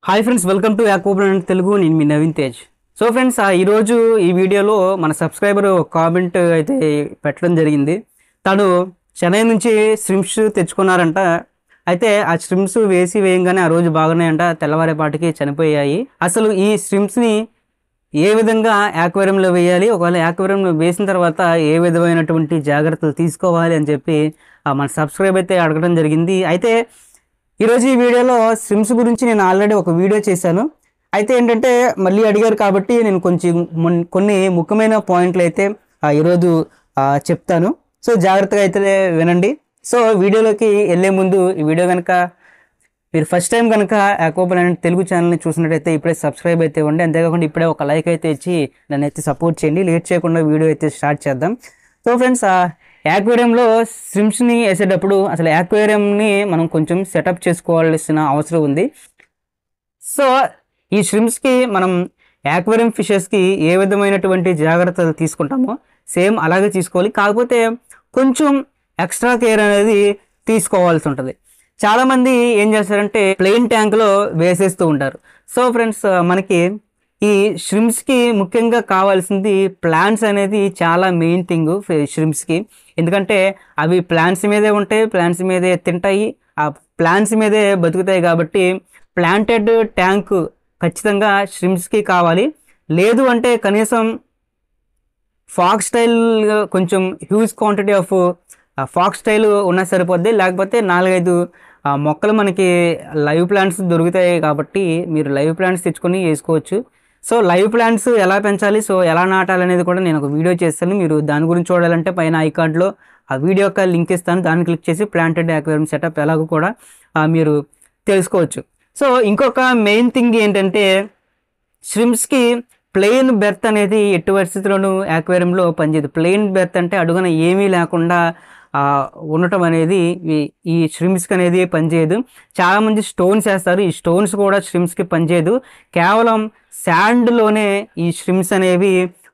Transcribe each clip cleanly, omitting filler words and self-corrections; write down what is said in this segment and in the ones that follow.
Hi friends, welcome to యాకోబ్రాండ్ తెలుగు. నేను మీ నవీన్ తేజ్. సో ఫ్రెండ్స్, ఈరోజు ఈ వీడియోలో మన సబ్స్క్రైబర్ కామెంట్ అయితే పెట్టడం జరిగింది. తను చెన్నై నుంచి స్ట్రిమ్స్ తెచ్చుకున్నారంట. అయితే ఆ స్ట్రిమ్స్ వేయంగానే ఆ రోజు బాగున్నాయంట, తెల్లవారేపాటికి చనిపోయాయి. అసలు ఈ స్ట్రిమ్స్ని ఏ విధంగా యాక్వేరియంలో వేయాలి, ఒకవేళ యాక్వేరియంలో వేసిన తర్వాత ఏ విధమైనటువంటి జాగ్రత్తలు తీసుకోవాలి అని చెప్పి మన సబ్స్క్రైబర్ అయితే అడగడం జరిగింది. అయితే ఈరోజు ఈ వీడియోలో స్ట్రిమ్స్ గురించి నేను ఆల్రెడీ ఒక వీడియో చేశాను. అయితే ఏంటంటే మళ్ళీ అడిగారు కాబట్టి నేను కొన్ని ముఖ్యమైన పాయింట్లు అయితే ఈరోజు చెప్తాను. సో జాగ్రత్తగా అయితే వినండి. సో వీడియోలోకి వెళ్ళే ముందు ఈ వీడియో కనుక మీరు ఫస్ట్ టైం కనుక యాకోబ్రాండ్ తెలుగు ఛానల్ని చూసినట్టయితే ఇప్పుడే సబ్స్క్రైబ్ అయితే ఇవ్వండి. అంతేకాకుండా ఇప్పుడే ఒక లైక్ అయితే ఇచ్చి నన్ను అయితే సపోర్ట్ చేయండి. లేట్ చేయకుండా వీడియో అయితే స్టార్ట్ చేద్దాం. సో ఫ్రెండ్స్, యాక్వేరియంలో స్ట్రిమ్స్ని వేసేటప్పుడు అసలు యాక్వేరియంని మనం కొంచెం సెటప్ చేసుకోవాల్సిన అవసరం ఉంది. సో ఈ స్ట్రిమ్స్కి మనం యాక్వేరియం ఫిషెస్కి ఏ విధమైనటువంటి జాగ్రత్తలు తీసుకుంటామో సేమ్ అలాగే తీసుకోవాలి. కాకపోతే కొంచెం ఎక్స్ట్రా కేర్ అనేది తీసుకోవాల్సి ఉంటుంది. చాలామంది ఏం చేస్తారంటే ప్లెయిన్ ట్యాంక్లో వేసేస్తూ ఉంటారు. సో ఫ్రెండ్స్, మనకి ఈ ష్రిమ్స్కి ముఖ్యంగా కావాల్సింది ప్లాంట్స్ అనేది చాలా మెయిన్ థింగ్ ష్రిమ్స్కి. ఎందుకంటే అవి ప్లాంట్స్ మీదే ఉంటాయి, ప్లాంట్స్ మీదే తింటాయి, ఆ ప్లాంట్స్ మీదే బతుకుతాయి. కాబట్టి ప్లాంటెడ్ ట్యాంక్ ఖచ్చితంగా ష్రిమ్స్కి కావాలి. లేదు అంటే కనీసం ఫాక్స్ స్టైల్ కొంచెం huge quantity of fox style ఉన్నా సరిపోద్ది. లేకపోతే 4-5 మొక్కలు మనకి లైవ్ ప్లాంట్స్ దొరుకుతాయి కాబట్టి మీరు లైవ్ ప్లాంట్స్ తెచ్చుకొని వేసుకోవచ్చు. సో లైవ్ ప్లాంట్స్ ఎలా పెంచాలి, సో ఎలా నాటాలి అనేది కూడా నేను ఒక వీడియో చేస్తాను. మీరు దాని గురించి చూడాలంటే పైన ఐకార్డ్లో ఆ వీడియో యొక్క లింక్ ఇస్తాను. దాన్ని క్లిక్ చేసి ప్లాంటెడ్ యాక్వేరియం సెటప్ ఎలాగో కూడా మీరు తెలుసుకోవచ్చు. సో ఇంకొక మెయిన్ థింగ్ ఏంటంటే ష్రిమ్స్కి ప్లెయిన్ బెర్త్ అనేది ఎట్టి పరిస్థితుల్లోనూ యాక్వేరియంలో పనిచేయదు. ప్లెయిన్ బెర్త్ అంటే అడుగున ఏమీ లేకుండా ఉండటం అనేది ఈ ష్రిమ్స్కి అనేది పనిచేయదు. చాలామంది స్టోన్స్ వేస్తారు, ఈ స్టోన్స్ కూడా ష్రిమ్స్కి పనిచేయదు. కేవలం శాండ్లోనే ఈ ష్రిమ్స్ అనేవి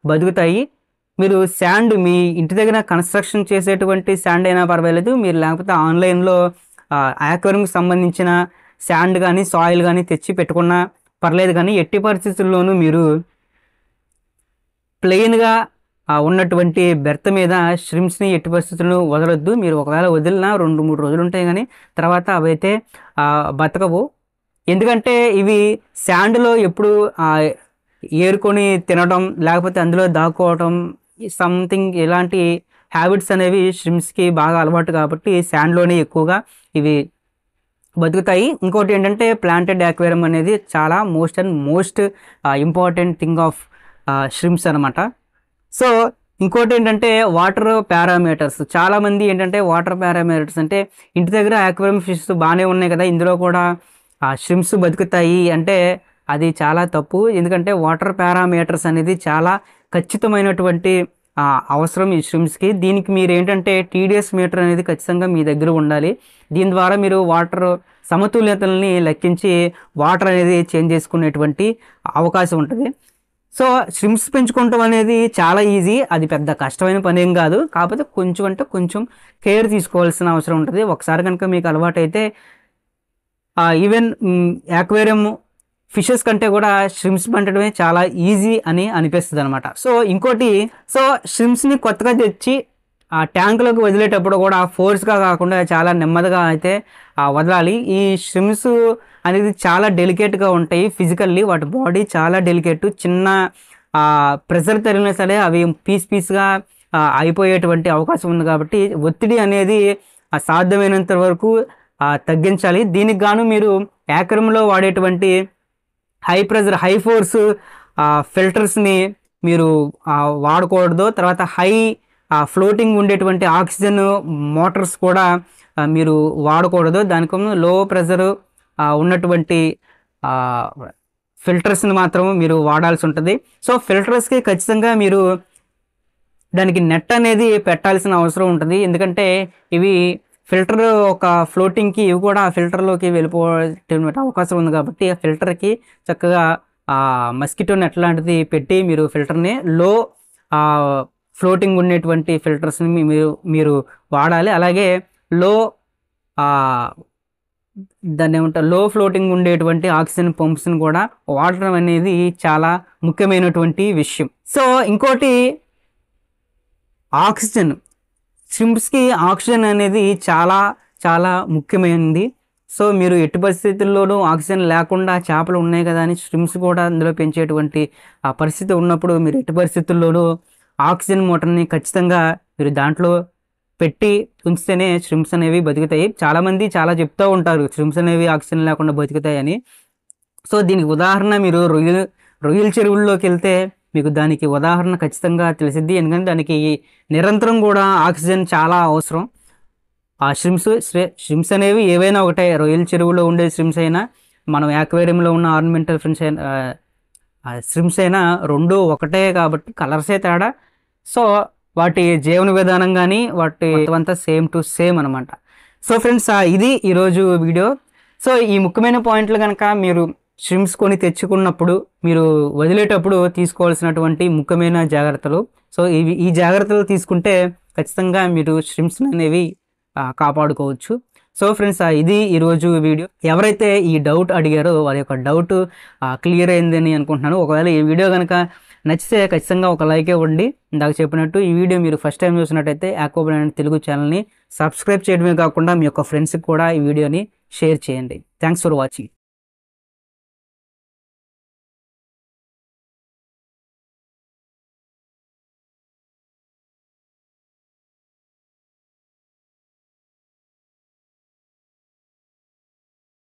బతుకుతాయి. మీరు శాండ్ మీ ఇంటి దగ్గర కన్స్ట్రక్షన్ చేసేటువంటి శాండ్ అయినా పర్వాలేదు, మీరు లేకపోతే ఆన్లైన్లో యాక్వేరియంకి సంబంధించిన శాండ్ కానీ సాయిల్ కానీ తెచ్చి పెట్టుకున్నా పర్లేదు. కానీ ఎట్టి పరిస్థితుల్లోనూ మీరు ప్లెయిన్గా ఉన్నటువంటి బెర్త్ మీద ష్రిమ్స్ని ఎట్టి పరిస్థితులను వదలొద్దు. మీరు ఒకవేళ వదిలినా 2-3 రోజులు ఉంటాయి, కానీ తర్వాత అవైతే బతకవు. ఎందుకంటే ఇవి శాండ్లో ఎప్పుడు ఏరుకొని తినడం, లేకపోతే అందులో దాక్కోవటం, సంథింగ్ ఇలాంటి హ్యాబిట్స్ అనేవి ష్రిమ్స్కి బాగా అలవాటు కాబట్టి శాండ్లోనే ఎక్కువగా ఇవి బతుకుతాయి. ఇంకోటి ఏంటంటే ప్లాంటెడ్ యాక్వేరియం అనేది చాలా most important thing of shrimps అనమాట. సో ఇంకోటి ఏంటంటే వాటర్ పారామీటర్స్. చాలామంది ఏంటంటే వాటర్ పారామీటర్స్ అంటే ఇంటి దగ్గర యాక్వేరియం ఫిషెస్ బాగానే ఉన్నాయి కదా, ఇందులో కూడా ష్రిమ్స్ బతుకుతాయి అంటే అది చాలా తప్పు. ఎందుకంటే వాటర్ పారామీటర్స్ అనేది చాలా ఖచ్చితమైనటువంటి అవసరం ఈ ష్రిమ్స్కి. దీనికి మీరు ఏంటంటే TDS మీటర్ అనేది ఖచ్చితంగా మీ దగ్గర ఉండాలి. దీని ద్వారా మీరు వాటర్ సమతుల్యతల్ని లెక్కించి వాటర్ అనేది చేంజ్ చేసుకునేటువంటి అవకాశం ఉంటుంది. సో ష్రిమ్స్ పెంచుకోవటం అనేది చాలా ఈజీ, అది పెద్ద కష్టమైన పని ఏం కాదు. కాకపోతే కొంచెం కేర్ తీసుకోవాల్సిన అవసరం ఉంటుంది. ఒకసారి కనుక మీకు అలవాటు అయితే ఈవెన్ యాక్వేరియం ఫిషెస్ కంటే కూడా ష్రిమ్స్ పెంచడమే చాలా ఈజీ అని అనిపిస్తుంది అనమాట. సో ఇంకోటి, సో ష్రిమ్స్ని కొత్తగా తెచ్చి ఆ ట్యాంకులోకి వదిలేటప్పుడు కూడా ఫోర్స్గా కాకుండా చాలా నెమ్మదిగా అయితే వదలాలి. ఈ ష్రిమ్స్ అనేది చాలా డెలికేట్గా ఉంటాయి ఫిజికల్లీ, వాటి బాడీ చాలా డెలికేట్. చిన్న ప్రెషర్ తగిలినా సరే అవి పీస్గా అయిపోయేటువంటి అవకాశం ఉంది. కాబట్టి ఒత్తిడి అనేది సాధ్యమైనంత వరకు తగ్గించాలి. దీనికి గాను మీరు యాక్వేరియంలో వాడేటువంటి హై ప్రెషర్ హై ఫోర్స్ ఫిల్టర్స్ని మీరు వాడకూడదు. తర్వాత హై ఫ్లోటింగ్ ఉండేటువంటి ఆక్సిజన్ మోటార్స్ కూడా మీరు వాడకూడదు. దానికోసం లో ప్రెషర్ ఉన్నటువంటి ఫిల్టర్స్ని మాత్రం మీరు వాడాల్సి ఉంటుంది. సో ఫిల్టర్స్కి ఖచ్చితంగా మీరు దానికి నెట్ అనేది పెట్టాల్సిన అవసరం ఉంటుంది. ఎందుకంటే ఇవి ఫిల్టర్ ఒక ఫ్లోటింగ్కి ఇవి కూడా ఫిల్టర్లోకి వెళ్ళిపోవే అవకాశం ఉంది. కాబట్టి ఆ ఫిల్టర్కి చక్కగా మస్కిటో నెట్ లాంటిది పెట్టి మీరు ఫిల్టర్ని లో ఫ్లోటింగ్ ఉండేటువంటి ఫిల్టర్స్ని మీరు వాడాలి. అలాగే లో దాన్ని ఏమంటారు లో ఫ్లోటింగ్ ఉండేటువంటి ఆక్సిజన్ పంప్స్ని కూడా వాడటం అనేది చాలా ముఖ్యమైనటువంటి విషయం. సో ఇంకోటి ఆక్సిజన్, షింప్స్కి ఆక్సిజన్ అనేది చాలా చాలా ముఖ్యమైనది. సో మీరు ఎట్టి పరిస్థితుల్లోనూ ఆక్సిజన్ లేకుండా చేపలు ఉన్నాయి కదా అని షింప్స్ కూడా అందులో పెంచేటువంటి ఆ పరిస్థితి ఉన్నప్పుడు మీరు ఎట్టి పరిస్థితుల్లోనూ ఆక్సిజన్ మోటార్ని ఖచ్చితంగా మీరు దాంట్లో పెట్టి ఉంచితేనే షింప్స్ అనేవి బతుకుతాయి. చాలామంది చాలా చెప్తూ ఉంటారు షింప్స్ అనేవి ఆక్సిజన్ లేకుండా బతుకుతాయి అని. సో దీనికి ఉదాహరణ మీరు రొయ్యల చెరువుల్లోకి వెళ్తే మీకు దానికి ఉదాహరణ ఖచ్చితంగా తెలిసిద్ది. ఎందుకంటే దానికి నిరంతరం కూడా ఆక్సిజన్ చాలా అవసరం. ఆ షింప్స్ అనేవి ఏవైనా ఒకటే, రొయ్యల చెరువులో ఉండే షింప్స్ అయినా మనం యాక్వేరియంలో ఉన్న ఆర్నమెంటల్ షింప్స్ అయినా రెండు ఒకటే కాబట్టి కలర్సే తేడా. సో వాటి జీవన విధానం కానీ వాటి అంతా సేమ్ టు సేమ్ అనమాట. సో ఫ్రెండ్స్ ఇది ఈరోజు వీడియో. సో ఈ ముఖ్యమైన పాయింట్లు కనుక మీరు షింప్స్ కొని తెచ్చుకున్నప్పుడు మీరు వదిలేటప్పుడు తీసుకోవాల్సినటువంటి ముఖ్యమైన జాగ్రత్తలు. సో ఈ జాగ్రత్తలు తీసుకుంటే ఖచ్చితంగా మీరు షింప్స్ అనేవి కాపాడుకోవచ్చు. సో ఫ్రెండ్స్ ఇది ఈరోజు వీడియో. ఎవరైతే ఈ డౌట్ అడిగారో వారి యొక్క డౌట్ క్లియర్ అయిందని అనుకుంటున్నాను. ఒకవేళ ఈ వీడియో కనుక నచ్చితే ఖచ్చితంగా ఒక లైక్ ఇవ్వండి. ఇందాక చెప్పినట్టు ఈ వీడియో మీరు ఫస్ట్ టైం చూసినట్టయితే ఆక్వాబ్రాండ్ తెలుగు ఛానల్ని సబ్స్క్రైబ్ చేయడమే కాకుండా మీ యొక్క ఫ్రెండ్స్కి కూడా ఈ వీడియోని షేర్ చేయండి. Thanks for watching.